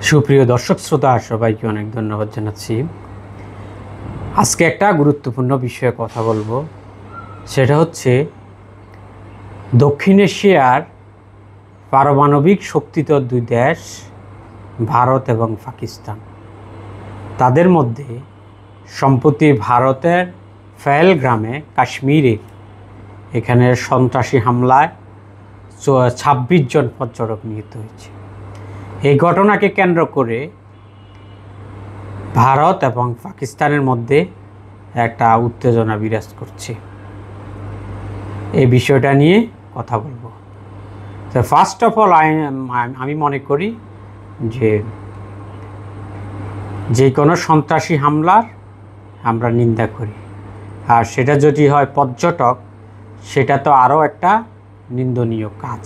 সুপ্রিয় দর্শক শ্রোতা সবাইকে অনেক ধন্যবাদ জানাচ্ছি। আজকে একটা গুরুত্বপূর্ণ বিষয়ে কথা বলবো, সেটা হচ্ছে দক্ষিণ এশিয়ার পারমাণবিক শক্তিধর দুই দেশ ভারত এবং পাকিস্তান। তাদের মধ্যে সম্প্রতি ভারতের পেহেলগ্রামে কাশ্মীরে এখানে সন্ত্রাসী হামলায় 26 জন পর্যটক নিহত হয়েছে। এই ঘটনাকে কেন্দ্র করে ভারত এবং পাকিস্তানের মধ্যে একটা উত্তেজনা বিরাজ করছে। এই বিষয়টা নিয়ে কথা বলবো। তো ফার্স্ট অফ অল আমি মনে করি যে কোনো সন্ত্রাসী হামলার আমরা নিন্দা করি, আর সেটা যদি হয় পর্যটক, সেটা তো আরও একটা নিন্দনীয় কাজ।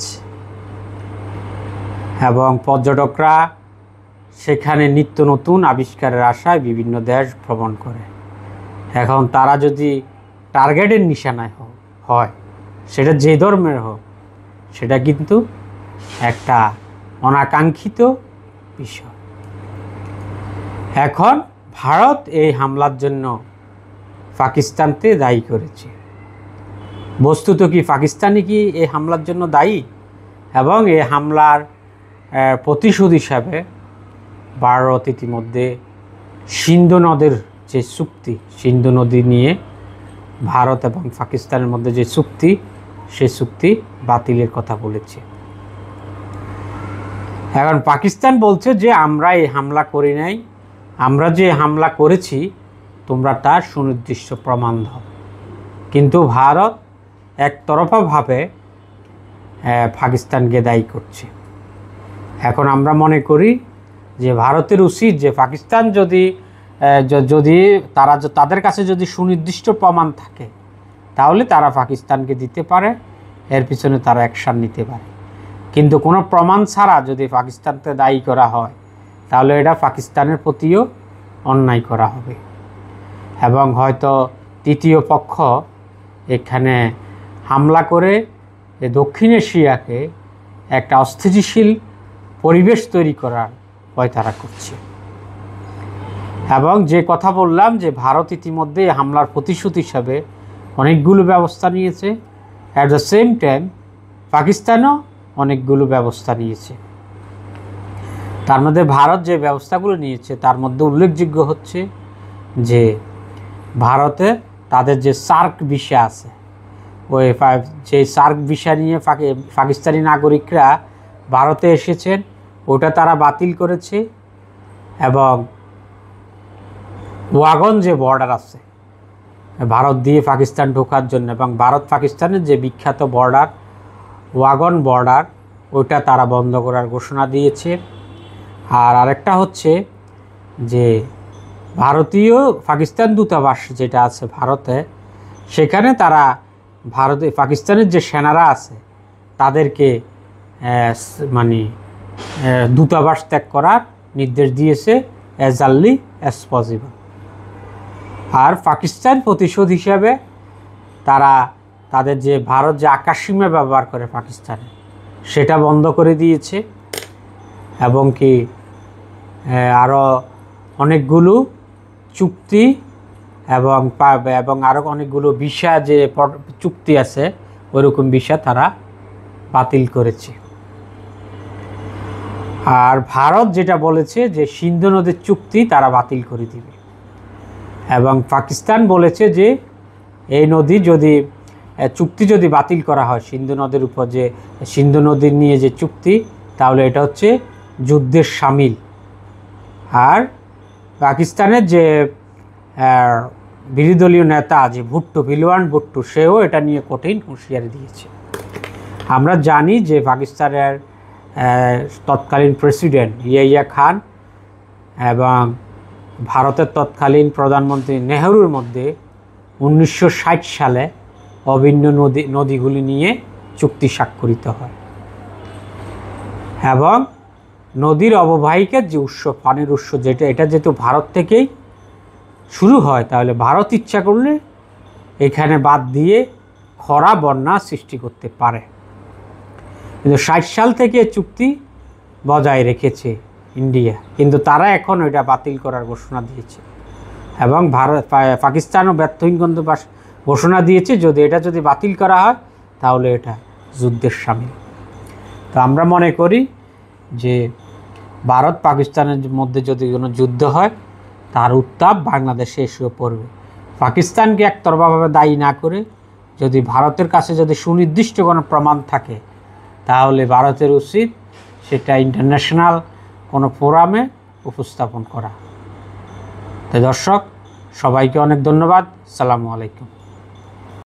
এবং পর্যটকরা সেখানে নিত্য নতুন আবিষ্কারের আশায় বিভিন্ন দেশ ভ্রমণ করে। এখন তারা যদি টার্গেটের নিশানায় হয়, সেটা যে ধর্মের হোক, সেটা কিন্তু একটা অনাকাঙ্ক্ষিত বিষয়। এখন ভারত এই হামলার জন্য পাকিস্তানকে দায়ী করেছে। বস্তুত কি পাকিস্তানই কি এই হামলার জন্য দায়ী? এবং এই হামলার প্রতিশোধ হিসাবে ভারত ইতিমধ্যে সিন্ধু নদের যে চুক্তি, সিন্ধু নদী নিয়ে ভারত এবং পাকিস্তানের মধ্যে যে চুক্তি, সেই চুক্তি বাতিলের কথা বলেছে। এখন পাকিস্তান বলছে যে আমরা এই হামলা করি নাই, আমরা যে হামলা করেছি তোমরা তার সুনির্দিষ্ট প্রমাণ দাও। কিন্তু ভারত একতরফাভাবে পাকিস্তানকে দায়ী করছে। এখন আমরা মনে করি যে ভারতের উচিত যে পাকিস্তান যদি তাদের কাছে যদি সুনির্দিষ্ট প্রমাণ থাকে, তাহলে তারা পাকিস্তানকে দিতে পারে, এর পিছনে তারা অ্যাকশান নিতে পারে। কিন্তু কোনো প্রমাণ ছাড়া যদি পাকিস্তানকে দায়ী করা হয়, তাহলে এটা পাকিস্তানের প্রতিও অন্যায় করা হবে। এবং হয়তো তৃতীয় পক্ষ এখানে হামলা করে দক্ষিণ এশিয়াকে একটা অস্থিতিশীল পরিবেশ তৈরি করার তারা করছে। এবং যে কথা বললাম যে ভারত ইতিমধ্যে হামলার প্রতিশোধ হিসাবে অনেকগুলো ব্যবস্থা নিয়েছে, অ্যাট দ্য সেম টাইম পাকিস্তানও অনেকগুলো ব্যবস্থা নিয়েছে। তার মধ্যে ভারত যে ব্যবস্থাগুলো নিয়েছে তার মধ্যে উল্লেখযোগ্য হচ্ছে যে ভারতে তাদের যে সার্ক ভিসা আছে, ওই যে সার্ক ভিসা নিয়ে পাকিস্তানি নাগরিকরা ভারতে এসেছেন, ওটা তারা বাতিল করেছে। এবং ওয়াগন যে বর্ডার আছে ভারত দিয়ে পাকিস্তান ঢোকার জন্য, এবং ভারত পাকিস্তানের যে বিখ্যাত বর্ডার ওয়াগন বর্ডার, ওটা তারা বন্ধ করার ঘোষণা দিয়েছে। আর আরেকটা হচ্ছে যে ভারতীয় পাকিস্তান দূতাবাস যেটা আছে ভারতে, সেখানে তারা পাকিস্তানের যে সেনারা আছে তাদেরকে দূতাবাস ত্যাগ করার নির্দেশ দিয়েছে অ্যাজ আর্লি অ্যাজ পসিবল। আর পাকিস্তান প্রতিশোধ হিসাবে তারা তাদের যে ভারত যে আকাশসীমা ব্যবহার করে পাকিস্তানে, সেটা বন্ধ করে দিয়েছে। এবং কি আরও অনেকগুলো চুক্তি এবং আরও অনেকগুলো ভিসা যে চুক্তি আছে, ওইরকম ভিসা তারা বাতিল করেছে। আর ভারত যেটা বলেছে যে সিন্ধু নদীর চুক্তি তারা বাতিল করে দিবে। এবং পাকিস্তান বলেছে যে এই নদী চুক্তি যদি বাতিল করা হয়, সিন্ধু নদীর উপর যে সিন্ধু নদীর নিয়ে যে চুক্তি, তাহলে এটা হচ্ছে যুদ্ধের শামিল। আর পাকিস্তানের যে বিরোধী দলীয় নেতা যে পিলওয়ান ভুট্টো, সেও এটা নিয়ে কঠিন হুঁশিয়ারি দিয়েছে। আমরা জানি যে পাকিস্তানের তৎকালীন প্রেসিডেন্ট ইয়াহিয়া খান এবং ভারতের তৎকালীন প্রধানমন্ত্রী নেহরুর মধ্যে 1960 সালে অভিন্ন নদীগুলি নিয়ে চুক্তি স্বাক্ষরিত হয়। এবং নদীর অববাহিকার যে উৎস, পানির উৎস এটা যেহেতু ভারত থেকেই শুরু হয়, তাহলে ভারত ইচ্ছা করলে এখানে বাদ দিয়ে খরা বন্যা সৃষ্টি করতে পারে। কিন্তু 60 সাল থেকে চুক্তি বজায় রেখেছে ইন্ডিয়া, কিন্তু তারা এখন ওইটা বাতিল করার ঘোষণা দিয়েছে এবং পাকিস্তানও ব্যর্থহীন ঘোষণা দিয়েছে যদি বাতিল করা হয় তাহলে এটা যুদ্ধের শামিল। তো আমরা মনে করি যে ভারত পাকিস্তানের মধ্যে যদি কোনো যুদ্ধ হয় তার উত্তাপ বাংলাদেশে এসেও পড়বে। পাকিস্তানকে একতরফাভাবে দায়ী না করে যদি ভারতের কাছে যদি সুনির্দিষ্ট কোনো প্রমাণ থাকে তাহলে ভারতের উচিত সেটা ইন্টারন্যাশনাল কোনো ফোরামে উপস্থাপন করা। তো দর্শক, সবাইকে অনেক ধন্যবাদ। আসসালামু আলাইকুম।